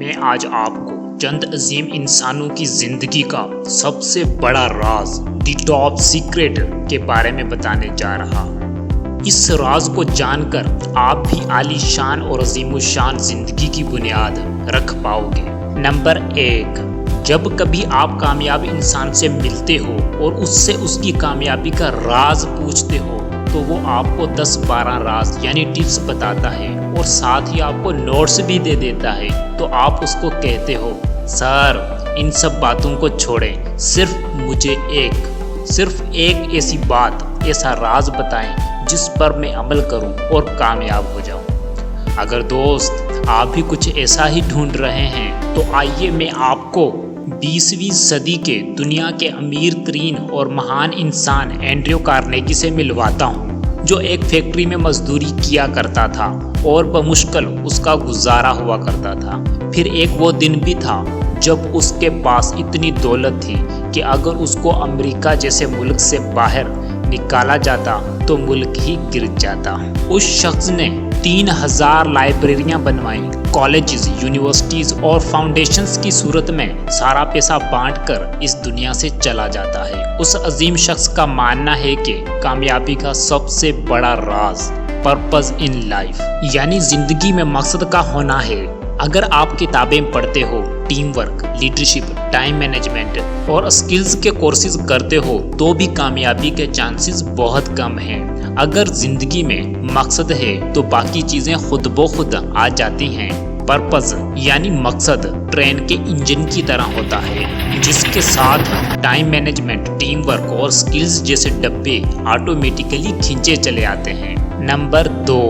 میں آج آپ کو چند عظیم انسانوں کی زندگی کا سب سے بڑا راز دی ٹاپ سیکرٹ کے بارے میں بتانے جا رہا ہوں۔ اس راز کو جان کر آپ بھی عالی شان اور عظیم الشان زندگی کی بنیاد رکھ پاؤ گے۔ نمبر 1، جب کبھی آپ کامیاب انسان سے ملتے ہو اور اس سے اس کی کامیابی کا راز پوچھتے ہو تو وہ آپ کو 10-12 راز یعنی ٹپس بتاتا ہے اور ساتھ ہی آپ کو نوٹس بھی دے دیتا ہے، تو آپ اس کو کہتے ہو سر ان سب باتوں کو چھوڑیں، صرف مجھے صرف ایک ایسی بات، ایسا راز بتائیں جس پر میں عمل کروں اور کامیاب ہو جاؤں۔ اگر دوست آپ بھی کچھ ایسا ہی ڈھونڈ رہے ہیں تو آئیے میں آپ کو 20ویں صدی کے دنیا کے امیر ترین اور مہان انسان اینڈریو کارنیگی سے ملواتا ہوں، جو ایک فیکٹری میں مزدوری کیا کرتا تھا اور بمشکل اس کا گزارا ہوا کرتا تھا۔ پھر ایک وہ دن بھی تھا جب اس کے پاس اتنی دولت تھی کہ اگر اس کو امریکہ جیسے ملک سے باہر نکالا جاتا تو ملک ہی گر جاتا۔ اس شخص نے 3000 لائبریریاں بنوائیں، کالجز، یونیورسٹیز اور فاؤنڈیشنز کی صورت میں سارا پیسہ بانٹ کر اس دنیا سے چلا جاتا ہے۔ اس عظیم شخص کا ماننا ہے کہ کامیابی کا سب سے بڑا راز پرپز ان لائف یعنی زندگی میں مقصد کا ہونا ہے۔ اگر آپ کتابیں پڑھتے ہو، team work, leadership, time management اور اسکلز کے کورسز کرتے ہو تو بھی کامیابی کے چانسز بہت کم ہیں۔ اگر زندگی میں مقصد ہے تو باقی چیزیں خود بخود آ جاتی ہیں۔ پرپز یعنی مقصد ٹرین کے انجن کی طرح ہوتا ہے جس کے ساتھ ٹائم مینجمنٹ، ٹیم ورک اور اسکلز جیسے ڈبے آٹومیٹیکلی کھینچے چلے آتے ہیں۔ Number 2،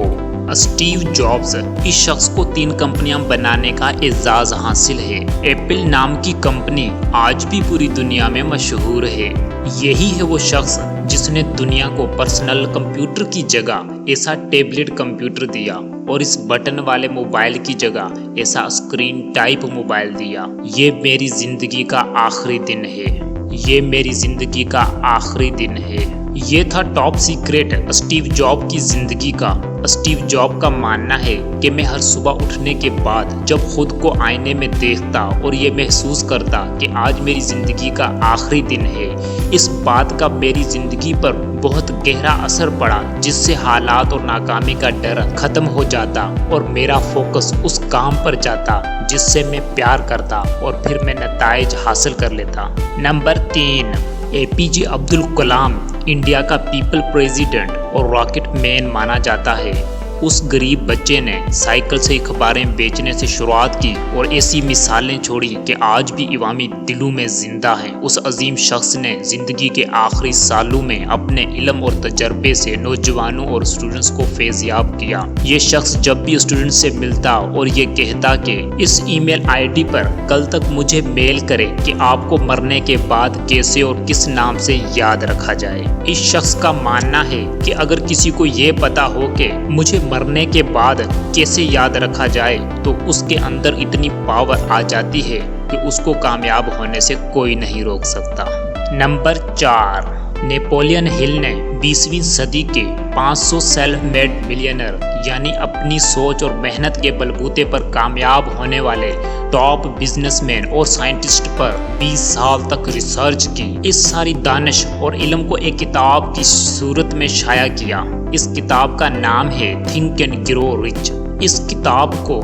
Steve jobs. اس شخص کو 3 کمپنیاں بنانے کا اعزاز حاصل ہے۔ ایپل نام کی کمپنی آج بھی پوری دنیا میں مشہور ہے۔ یہی ہے وہ شخص جس نے دنیا کو پرسنل کمپیوٹر کی جگہ ایسا ٹیبلٹ کمپیوٹر دیا اور اس بٹن والے موبائل کی جگہ ایسا اسکرین ٹائپ موبائل دیا۔ یہ میری زندگی کا آخری دن ہے، یہ میری زندگی کا آخری دن ہے۔ یہ تھا ٹاپ سیکرٹ اسٹیو جاب کی زندگی کا۔ اسٹیو جاب کا ماننا ہے کہ میں ہر صبح اٹھنے کے بعد جب خود کو آئینے میں دیکھتا اور یہ محسوس کرتا کہ آج میری زندگی کا آخری دن ہے، اس بات کا میری زندگی پر بہت گہرا اثر پڑا، جس سے حالات اور ناکامی کا ڈر ختم ہو جاتا اور میرا فوکس اس کام پر جاتا جس سے میں پیار کرتا اور پھر میں نتائج حاصل کر لیتا۔ نمبر 3، APJ عبدالکلام انڈیا کا پیپل پریزیڈنٹ اور راکٹ مین مانا جاتا ہے۔ اس غریب بچے نے سائیکل سے اخباریں بیچنے سے شروعات کی اور ایسی مثالیں چھوڑی کہ آج بھی عوامی دلوں میں زندہ ہیں۔ اس عظیم شخص نے زندگی کے آخری سالوں میں اپنے علم اور تجربے سے نوجوانوں اور اسٹوڈنٹس کو فیض یاب کیا۔ یہ شخص جب بھی اسٹوڈنٹ سے ملتا اور یہ کہتا کہ اس ای میل ID پر کل تک مجھے میل کرے کہ آپ کو مرنے کے بعد کیسے اور کس نام سے یاد رکھا جائے۔ اس شخص کا ماننا ہے کہ اگر کسی کو یہ پتا ہو کہ مجھے مرنے کے بعد کیسے یاد رکھا جائے تو اس کے اندر اتنی پاور آ جاتی ہے کہ اس کو کامیاب ہونے سے کوئی نہیں روک سکتا۔ نمبر 4، نیپولین ہل نے 20ویں صدی کے 500 سیلف میڈ ملینئر یعنی اپنی سوچ اور محنت کے بلبوتے پر کامیاب ہونے والے ٹاپ بزنس مین اور سائنٹسٹ پر 20 سال تک ریسرچ کی۔ اس ساری دانش اور علم کو ایک کتاب کی صورت میں شائع کیا۔ اس کتاب کا نام ہے تھنک اینڈ گرو رچ۔ اس کتاب کو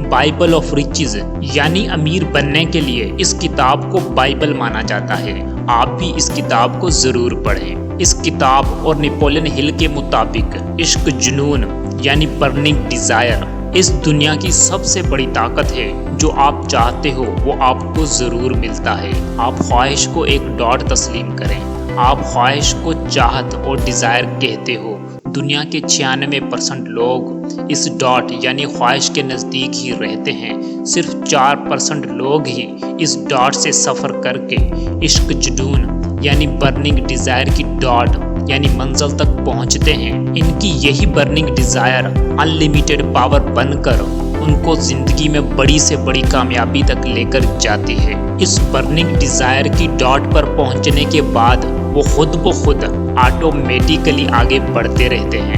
بائبل آف ریچز یعنی امیر بننے کے لیے اس کتاب کو بائبل مانا جاتا ہے۔ آپ بھی اس کتاب کو ضرور پڑھیں۔ اس کتاب اور نیپولین ہل کے مطابق عشق، جنون یعنی برننگ ڈیزائر اس دنیا کی سب سے بڑی طاقت ہے۔ جو آپ چاہتے ہو وہ آپ کو ضرور ملتا ہے۔ آپ خواہش کو ایک ڈاٹ تسلیم کریں۔ آپ خواہش کو چاہت اور ڈیزائر کہتے ہو۔ دنیا کے 96% لوگ اس ڈاٹ یعنی خواہش کے نزدیک ہی رہتے ہیں۔ صرف 4% لوگ ہی اس ڈاٹ سے سفر کر کے عشق، جنون یعنی برننگ ڈیزائر کی ڈاٹ یعنی منزل تک پہنچتے ہیں۔ ان کی یہی برننگ ڈیزائر انلیمیٹڈ پاور بن کر ان کو زندگی میں بڑی سے بڑی کامیابی تک لے کر جاتی ہے۔ اس برننگ ڈیزائر کی ڈاٹ پر پہنچنے کے بعد وہ خود بخود آٹومیٹیکلی آگے بڑھتے رہتے ہیں۔